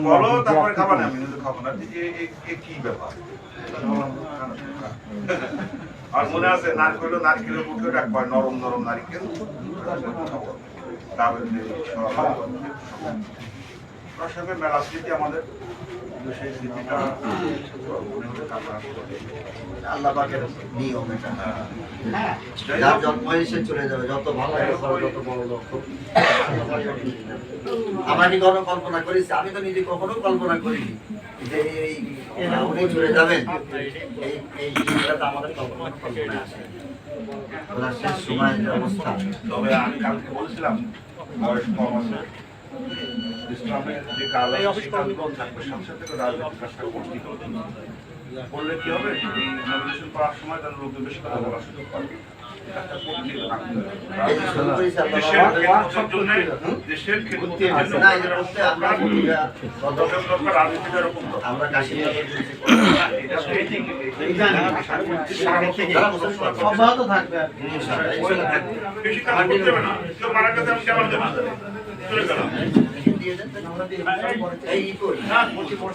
বলো তারপরে খাবা না, আমি কিন্তু খাবো না। কি ব্যাপার? আর মনে আছে নারকেলের মুখে ডাকবা, নরম নরম নারকেল সঙ্গে মেলা স্মৃতি আমাদের, সেই স্মৃতিটা আল্লাহ পাকের নিয়ম এটা। যার জন্ম হয়েছে চলে যাবে, যত ভালো যত বড় লোক। আমরা কি কোনো কল্পনা করেছি? আমি তো নিজে কখনো কল্পনা করিনি যে এই উনি চলে যাবেন। এই জিনিসটা আমাদের কল্পনায় আসে। ওনার শেষ সময়ের যে অবস্থা। তবে আমি কালকে বলছিলাম বয়স কম আছে, ইসলামের যে কাজ আছে সেই কাজগুলো থাকবে, সাথে সাথে রাজনৈতিক কাজটা করতেই হবে। করলে কি হবে, এই নমিনেশন করার সময় তার লোকদের বেশি কথা বলার সুযোগ পাবে। থাকবে